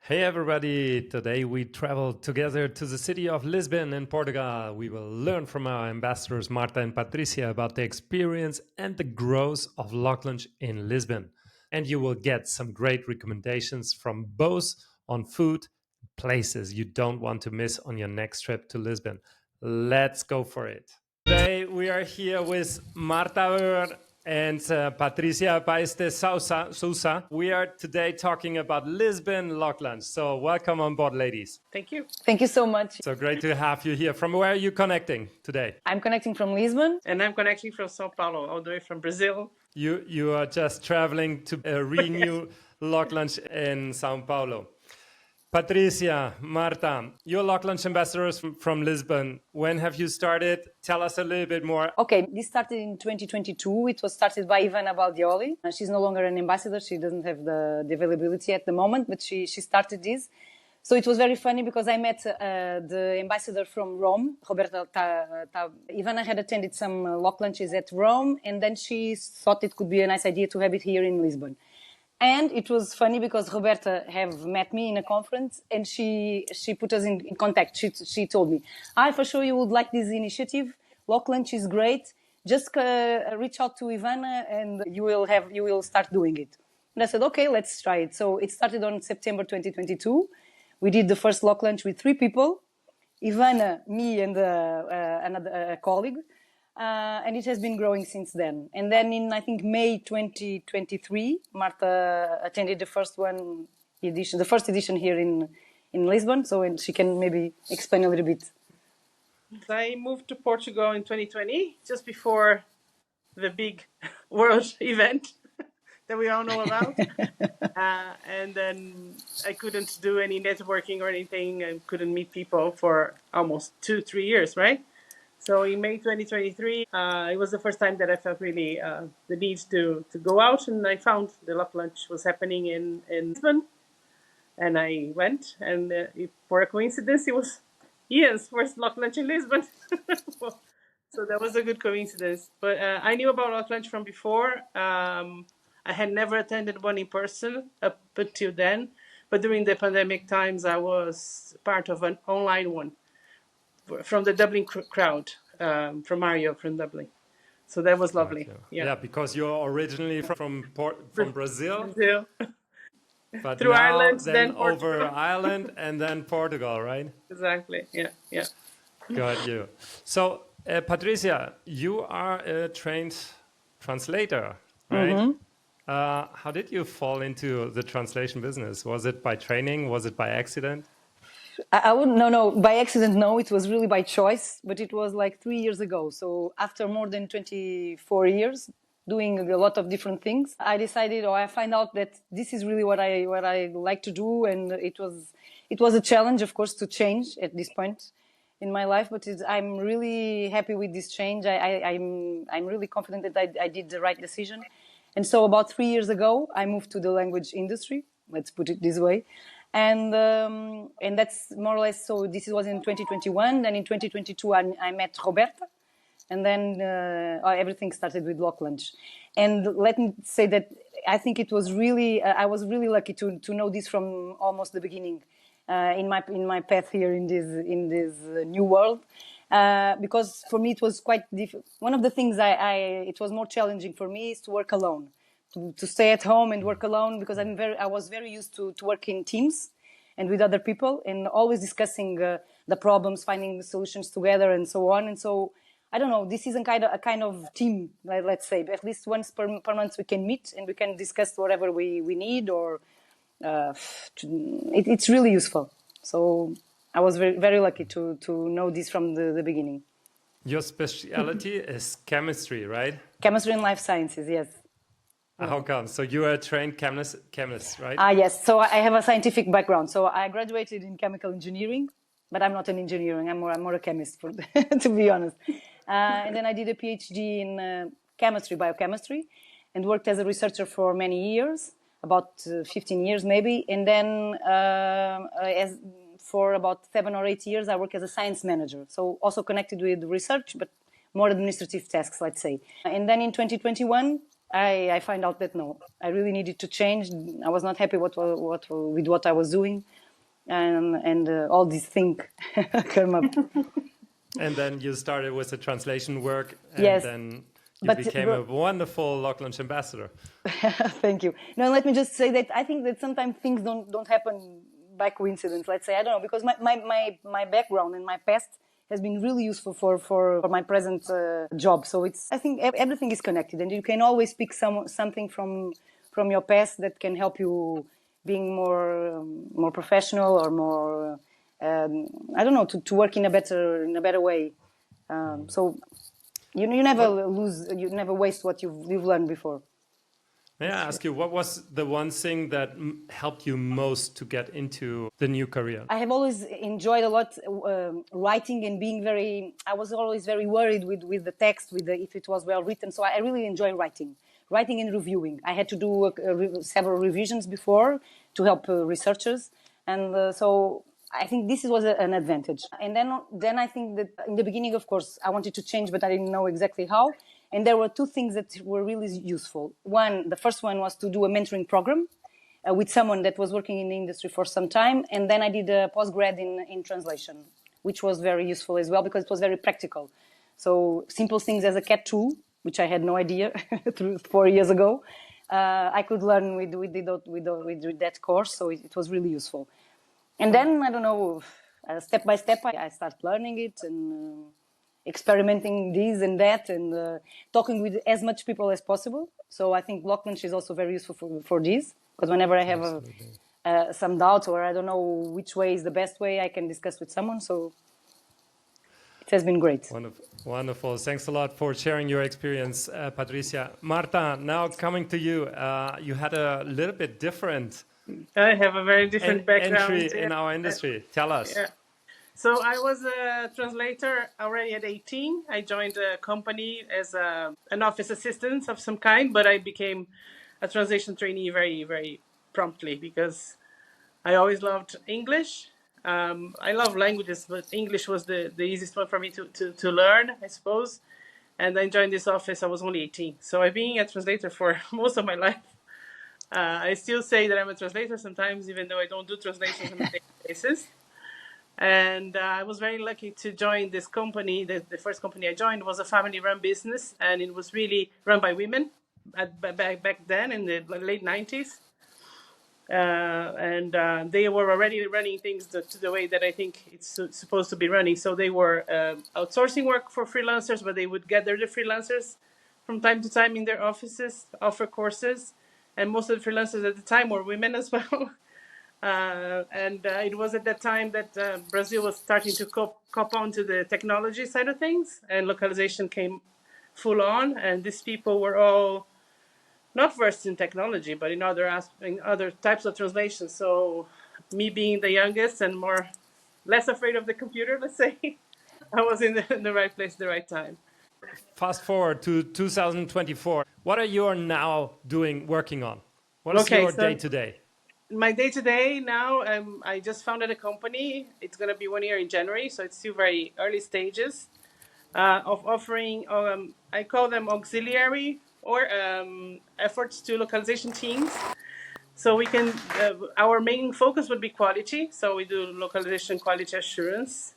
Hey everybody, today we travel together to the city of Lisbon in Portugal. We will learn from our ambassadors Marta and Patricia about the experience and the growth of LocLunch in Lisbon. And you will get some great recommendations from both on food, places you don't want to miss on your next trip to Lisbon. Let's go for it. Today we are here with Marta and Patricia Sousa. We are today talking about Lisbon LocLunch. So welcome on board, ladies. Thank you. Thank you so much. So great to have you here. From where are you connecting today? I'm connecting from Lisbon. And I'm connecting from Sao Paulo, all the way from Brazil. You are just traveling to renew LocLunch in Sao Paulo. Patricia, Marta, you're LocLunch ambassadors from Lisbon. When have you started? Tell us a little bit more. Okay, this started in 2022. It was started by Ivana Baldioli. She's no longer an ambassador. She doesn't have the availability at the moment, but she started this. So it was very funny because I met the ambassador from Rome, Roberta. Ivana had attended some LocLunches at Rome, and then she thought it could be a nice idea to have it here in Lisbon. And it was funny because Roberta have met me in a conference and she put us in contact. She told me, for sure you would like this initiative. LocLunch is great. Just reach out to Ivana and you will start doing it. And I said, okay, let's try it. So it started on September 2022. We did the first LocLunch with 3 people, Ivana, me and another colleague. And it has been growing since then. And then in, I think, May 2023, Marta attended the first edition here in Lisbon. So she can maybe explain a little bit. I moved to Portugal in 2020, just before the big world event that we all know about. And then I couldn't do any networking or anything. I couldn't meet people for almost 2-3 years, right? So in May 2023, it was the first time that I felt really the need to go out, and I found the LocLunch was happening in Lisbon, and I went, and for a coincidence, it was Ian's first LocLunch in Lisbon. So that was a good coincidence. But I knew about LocLunch from before. I had never attended one in person up until then, but during the pandemic times, I was part of an online one from the Dublin crowd, from Mario from Dublin. So that was lovely. Yeah, because you're originally from Brazil. But through now, Ireland, then Portugal. over Ireland and then Portugal, right? Exactly, yeah. Got you. So, Patricia, you are a trained translator, right? Mm-hmm. How did you fall into the translation business? Was it by training? Was it by accident? I wouldn't, no, by accident, no, it was really by choice, but it was like 3 years ago. So after more than 24 years doing a lot of different things, I decided, or I find out that this is really what I like to do. And it was a challenge, of course, to change at this point in my life, but I'm really happy with this change. I'm really confident that I did the right decision. And so about 3 years ago, I moved to the language industry, let's put it this way. And that's more or less, so this was in 2021. Then in 2022, I met Roberta. And then everything started with LocLunch. And let me say that I think it was really, I was really lucky to know this from almost the beginning in my path here in this new world. Because for me, it was quite difficult. One of the things it was more challenging for me is to work alone. To stay at home and work alone, because I was very used to work in teams and with other people and always discussing the problems, finding solutions together and so on. And so, I don't know, this is a kind of team, let's say. At least once per month we can meet and we can discuss whatever we need, or it's really useful. So I was very, very lucky to know this from the beginning. Your specialty is chemistry, right? Chemistry and life sciences, yes. How come? So you are a trained chemist, right? Yes. So I have a scientific background. So I graduated in chemical engineering, but I'm not an engineer. I'm more a chemist, to be honest. And then I did a PhD in biochemistry, and worked as a researcher for many years, about 15 years maybe. And then for about 7 or 8 years, I worked as a science manager. So also connected with research, but more administrative tasks, let's say. And then in 2021, I find out that no, I really needed to change. I was not happy with what I was doing. and all these things come up. And then you started with the translation work, and Yes. then you became a wonderful LocLunch ambassador. Thank you. No, let me just say that I think that sometimes things don't happen by coincidence. Let's say, I don't know, because my background and my past has been really useful for my present job. So I think everything is connected, and you can always pick something from your past that can help you being more professional or more I don't know, to work in a better way. So you never waste what you've learned before. May I ask you, what was the one thing that helped you most to get into the new career? I have always enjoyed a lot writing and I was always very worried with the text, if it was well written. So I really enjoy writing and reviewing. I had to do several revisions before to help researchers. And so I think this was an advantage. And then I think that in the beginning, of course, I wanted to change, but I didn't know exactly how. And there were two things that were really useful. The first one was to do a mentoring program with someone that was working in the industry for some time. And then I did a postgrad in translation, which was very useful as well because it was very practical. So simple things as a CAT tool, which I had no idea 4 years ago, I could learn with that course. So it was really useful. And then, I don't know, step by step, I started learning it and experimenting this and that and talking with as much people as possible. So I think LocLunch is also very useful for this, because whenever I have some doubts or I don't know which way is the best way, I can discuss with someone. So it has been great. Wonderful. Thanks a lot for sharing your experience, Patricia. Marta, now coming to you. You had a little bit different I have a very different background entry in our industry. Tell us. Yeah. So I was a translator already at 18. I joined a company as an office assistant of some kind, but I became a translation trainee very, very promptly because I always loved English. I love languages, but English was the easiest one for me to learn, I suppose. And I joined this office, I was only 18. So I've been a translator for most of my life. I still say that I'm a translator sometimes, even though I don't do translations on a daily basis. And I was very lucky to join this company. The first company I joined was a family-run business, and it was really run by women back then in the late 90s. And they were already running things to the way that I think it's supposed to be running. So they were outsourcing work for freelancers, but they would gather the freelancers from time to time in their offices, offer courses. And most of the freelancers at the time were women as well. And it was at that time that Brazil was starting to cop on to the technology side of things, and localization came full on. And these people were all not versed in technology, but in other types of translation. So me being the youngest and less afraid of the computer, let's say, I was in the right place at the right time. Fast forward to 2024. What are you now working on? What is your day-to-day? My day-to-day now, I just founded a company. It's going to be 1 year in January, so it's still very early stages of offering, I call them auxiliary or efforts to localization teams. So we can, our main focus would be quality. So we do localization quality assurance.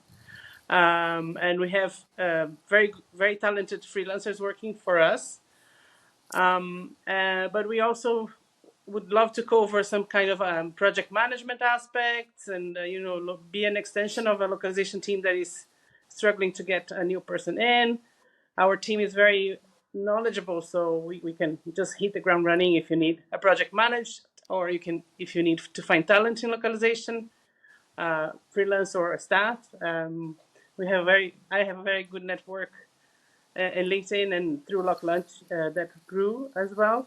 And we have very, very talented freelancers working for us. But we also would love to cover some kind of project management aspects and, be an extension of a localization team that is struggling to get a new person in. Our team is very knowledgeable, so we can just hit the ground running if you need a project managed, or if you need to find talent in localization, freelance or staff. I have a very good network in LinkedIn and through LocLunch that grew as well.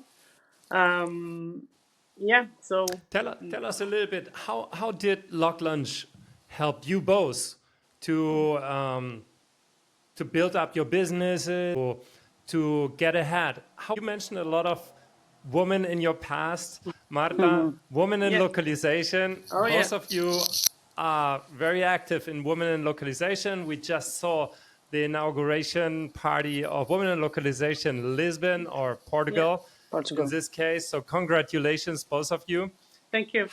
So tell us a little bit, how did LocLunch help you both to build up your businesses, or to get ahead? You mentioned a lot of women in your past, Marta, women in localization. Both of you are very active in women in localization. We just saw the inauguration party of Women in Localization Lisbon, or Portugal. In this case. So congratulations, both of you. Thank you.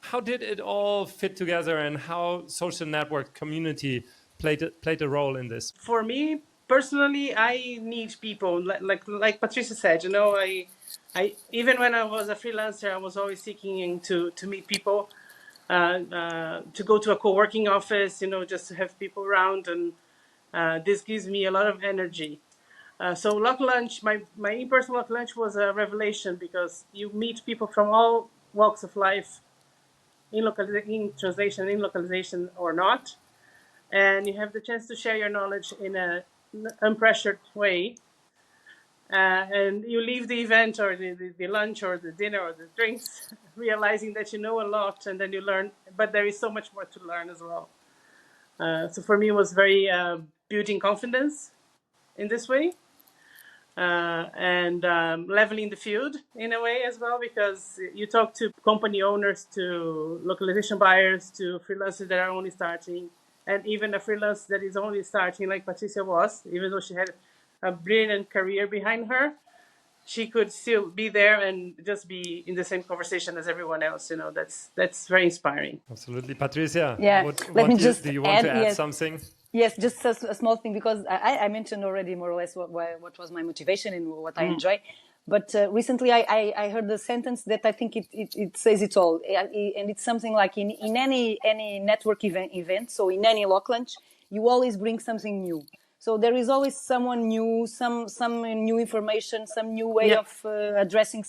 How did it all fit together, and how social network community played a role in this? For me personally, I need people. Like Patricia said, I even when I was a freelancer, I was always seeking to meet people, to go to a co-working office, just to have people around, and this gives me a lot of energy. So LocLunch, my in-person LocLunch was a revelation, because you meet people from all walks of life, in translation, in localization or not, and you have the chance to share your knowledge in an unpressured way. And you leave the event or the lunch or the dinner or the drinks realizing that you know a lot, and then you learn, but there is so much more to learn as well. So for me, it was very building confidence in this way, and leveling the field in a way as well, because you talk to company owners, to localization buyers, to freelancers that are only starting, and even a freelancer that is only starting, like Patricia was, even though she had a brilliant career behind her, she could still be there and just be in the same conversation as everyone else. That's very inspiring. Absolutely. Patricia, Yeah, let me just do you want add, to add yes. something? Yes, just a small thing, because I mentioned already more or less what was my motivation and what I enjoy. But recently I heard the sentence that I think it says it all. And it's something like in any network event, so in any LocLunch, you always bring something new. So there is always someone new, some new information, some new way of addressing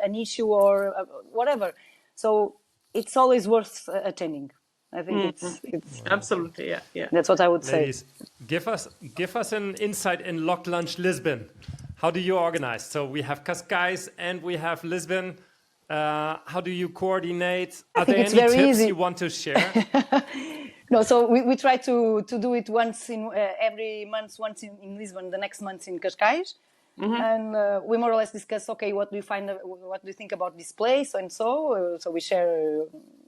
an issue or whatever. So it's always worth attending. I think it's absolutely, yeah. That's what I would Ladies, say. give us an insight in LocLunch Lisbon. How do you organize? So we have Cascais and we have Lisbon. How do you coordinate? Are there any tips you want to share? No, so we try to do it once in every month, once in Lisbon, the next month in Cascais. And we more or less discuss, okay, what do you think about this place, and so we share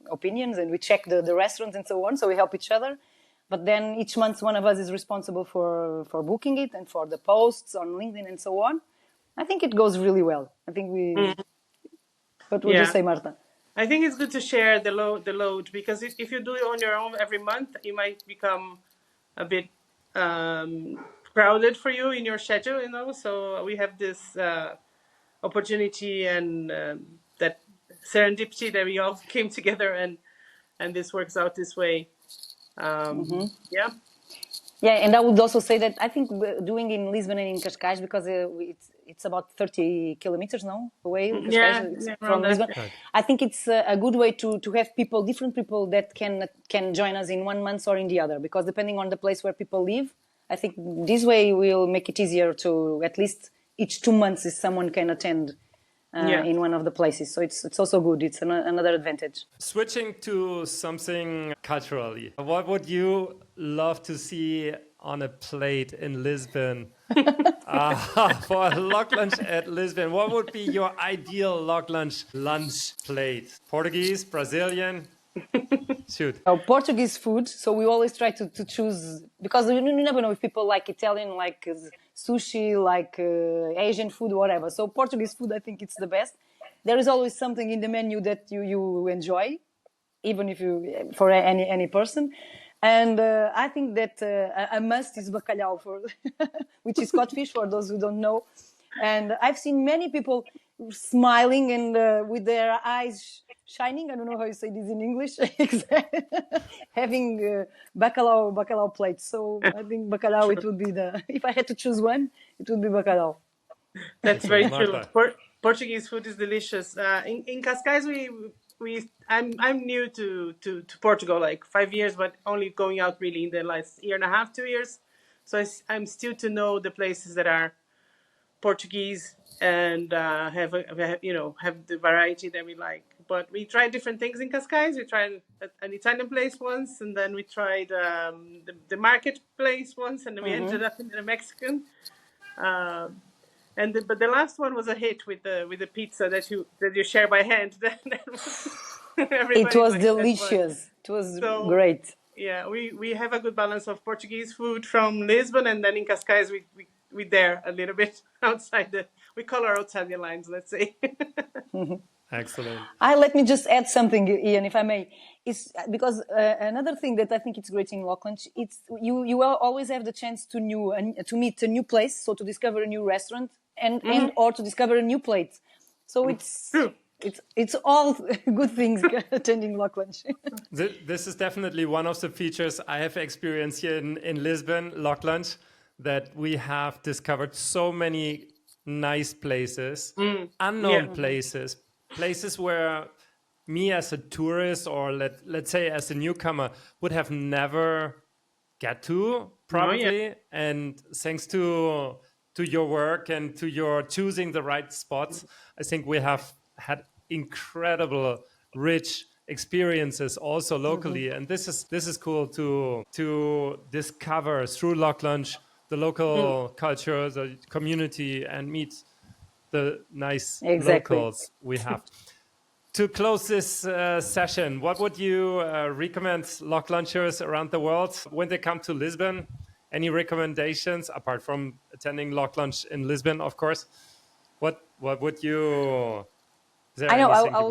opinions, and we check the restaurants and so on, so we help each other. But then each month one of us is responsible for booking it and for the posts on LinkedIn and so on. I think it goes really well. I think what would you say, Marta? I think it's good to share the load, because if you do it on your own every month, it might become a bit crowded for you in your schedule, So we have this opportunity and that serendipity that we all came together, and this works out this way. Yeah. Yeah, and I would also say that I think doing in Lisbon and in Cascais, because it's about 30 kilometers now away from Lisbon. Right. I think it's a good way to have different people that can join us in 1 month or in the other, because depending on the place where people live, I think this way will make it easier to, at least each 2 months, someone can attend in one of the places. So it's also good. It's another advantage. Switching to something culturally, what would you love to see on a plate in Lisbon for a LocLunch at Lisbon? What would be your ideal LocLunch lunch plate? Portuguese, Brazilian? Shoot. Portuguese food. So we always try to choose, because you never know if people like Italian, like sushi, like Asian food, whatever. So Portuguese food, I think it's the best. There is always something in the menu that you enjoy, even if for any person. And I think that a must is bacalhau, which is codfish for those who don't know. And I've seen many people smiling and with their eyes shining. I don't know how you say this in English. Having bacalhau plates. So I think bacalhau, it would be if I had to choose one, it would be bacalhau. That's very true. Portuguese food is delicious. In Cascais, I'm new to Portugal, like 5 years, but only going out really in the last year and a half, 2 years. So I'm still to know the places that are Portuguese and have the variety that we like. But we tried different things in Cascais. We tried an Italian place once, and then we tried the marketplace once, and then we ended up in a Mexican. But the last one was a hit with the pizza that you share by hand. It was delicious. It was great. Yeah, we have a good balance of Portuguese food from Lisbon, and then in Cascais we dare a little bit outside we color outside the lines, let's say. Excellent. Let me just add something, Ian, if I may. It's because another thing that I think it's great in LocLunch, it's you will always have the chance to meet a new place, so to discover a new restaurant and or to discover a new plate. So it's all good things attending LocLunch. This is definitely one of the features I have experienced here in Lisbon, LocLunch, that we have discovered so many nice places, unknown places, places where me as a tourist or let's say as a newcomer would have never get to probably. And thanks to your work and to your choosing the right spots, I think we have had incredible rich experiences also locally. And this is cool to discover through LocLunch the local culture, the community, and meet the nice locals we have. To close this session, what would you recommend LocLunchers around the world when they come to Lisbon? Any recommendations apart from attending LocLunch in Lisbon, of course? What would you? I know. I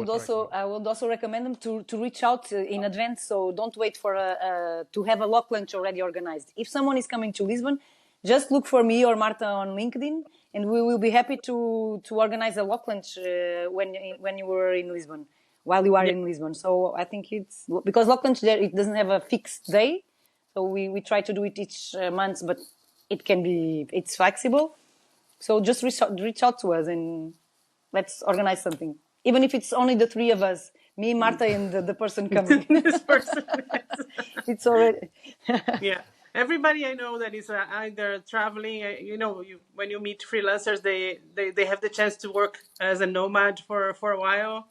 would also recommend them to reach out in advance. So don't wait for to have a LocLunch already organized. If someone is coming to Lisbon, just look for me or Marta on LinkedIn, and we will be happy to organize a LocLunch when you were in Lisbon, while you are in Lisbon. So I think it's because LocLunch there, it doesn't have a fixed day, so we try to do it each month, but it's flexible. So just reach out to us and let's organize something, even if it's only the three of us, me, Marta, and the person coming. This person. It's already Everybody I know that is either traveling, when you meet freelancers, they have the chance to work as a nomad for a while.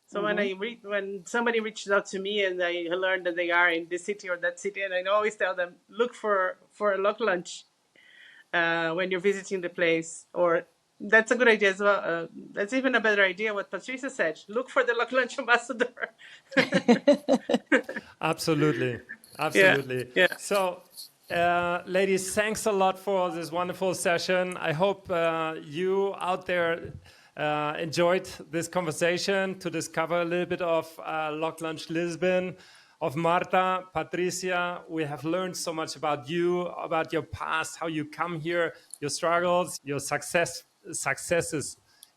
So when somebody reaches out to me and I learn that they are in this city or that city, and I always tell them, look for a LocLunch when you're visiting the place. Or that's a good idea as well. That's even a better idea what Patricia said. Look for the LocLunch ambassador. Absolutely. Yeah. So, ladies, thanks a lot for this wonderful session. I hope you out there enjoyed this conversation to discover a little bit of LocLunch Lisbon, of Marta, Patricia. We have learned so much about you, about your past, how you come here, your struggles, your successes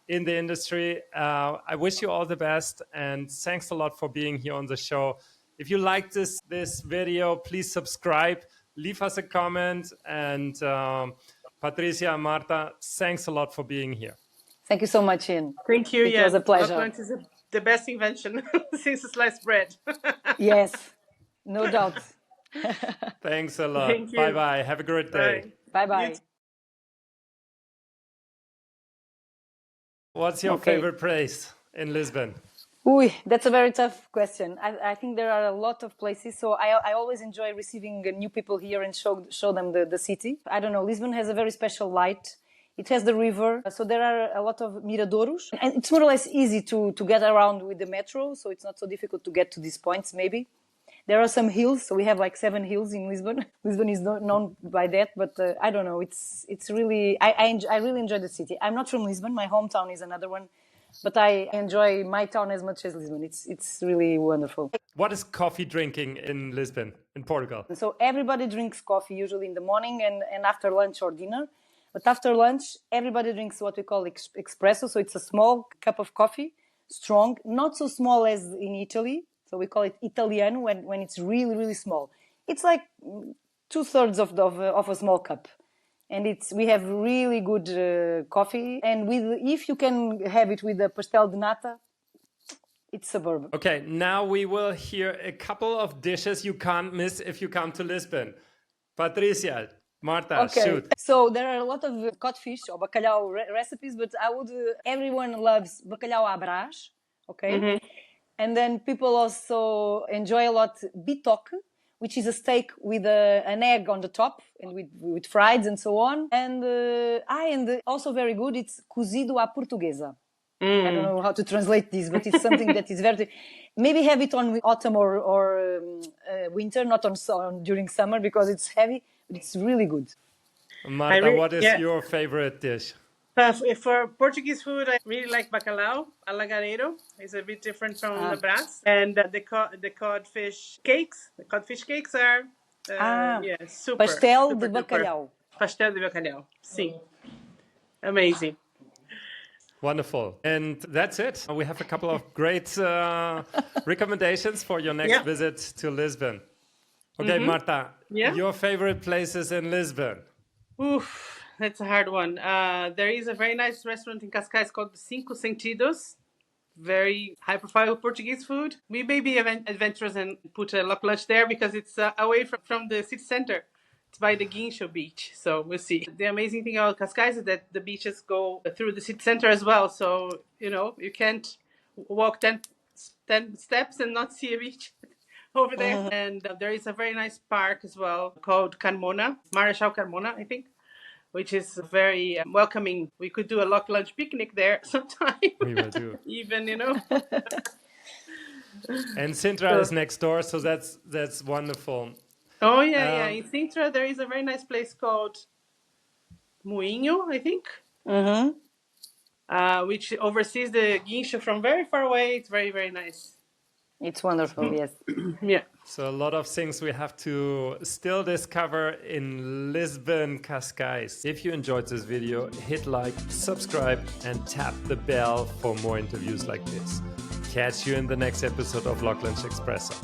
in the industry. I wish you all the best, and thanks a lot for being here on the show. If you like this video, please subscribe, leave us a comment, and Patricia and Marta, thanks a lot for being here. Thank you so much, Ian. Thank you. It was a pleasure. LocLunch is the best invention since sliced bread. Yes, no doubt. Thanks a lot. Thank you. Bye-bye. Have a great day. Bye-bye. What's your favorite place in Lisbon? That's a very tough question. I think there are a lot of places, so I always enjoy receiving new people here and show them the city. I don't know, Lisbon has a very special light. It has the river, so there are a lot of miradouros, and it's more or less easy to get around with the metro, so it's not so difficult to get to these points, maybe. There are some hills, so we have like 7 hills in Lisbon. Lisbon is not known by that, but I don't know, it's really, I really enjoy the city. I'm not from Lisbon, my hometown is another one, but I enjoy my town as much as Lisbon. It's really wonderful. What is coffee drinking in Lisbon, in Portugal? So everybody drinks coffee usually in the morning and after lunch or dinner. But after lunch, everybody drinks what we call espresso. So it's a small cup of coffee, strong, not so small as in Italy. So we call it Italiano when it's really, really small. It's like 2/3 of a small cup. And we have really good coffee. And if you can have it with a pastel de nata, it's superb. Okay, now we will hear a couple of dishes you can't miss if you come to Lisbon. Patricia, Marta, shoot. So there are a lot of codfish or bacalhau recipes, but everyone loves bacalhau à Brás, okay? And then people also enjoy a lot bitoque, which is a steak with an egg on the top and with fries and so on. And also very good, it's cozido à portuguesa. I don't know how to translate this, but it's something that is very... Maybe have it on autumn or winter, not during summer, because it's heavy, but it's really good. Marta, what is your favorite dish? For Portuguese food, I really like bacalhau, alagareiro. It's a bit different from the Brás. And the codfish cakes. The codfish cakes are yeah, pastel super de bacalhau. Pastel de bacalhau. Sim. Amazing. Wonderful. And that's it. We have a couple of great recommendations for your next visit to Lisbon. Okay, Marta, your favorite places in Lisbon? Oof, that's a hard one. There is a very nice restaurant in Cascais called the Cinco Sentidos. Very high-profile Portuguese food. We may be adventurous and put a LocLunch there because it's away from the city center. It's by the Guincho beach, so we'll see. The amazing thing about Cascais is that the beaches go through the city center as well, so, you can't walk 10 steps and not see a beach over there. And there is a very nice park as well called Carmona, Marechal Carmona, I think, which is very welcoming. We could do a LocLunch picnic there sometime. We will do. Even, And Sintra is next door, so that's wonderful. Oh, yeah. In Sintra, there is a very nice place called Moinho, I think, which oversees the Guincho from very far away. It's very, very nice. It's wonderful, yes. Yeah. So a lot of things we have to still discover in Lisbon, Cascais. If you enjoyed this video, hit like, subscribe, and tap the bell for more interviews like this. Catch you in the next episode of LocLunch Expresso.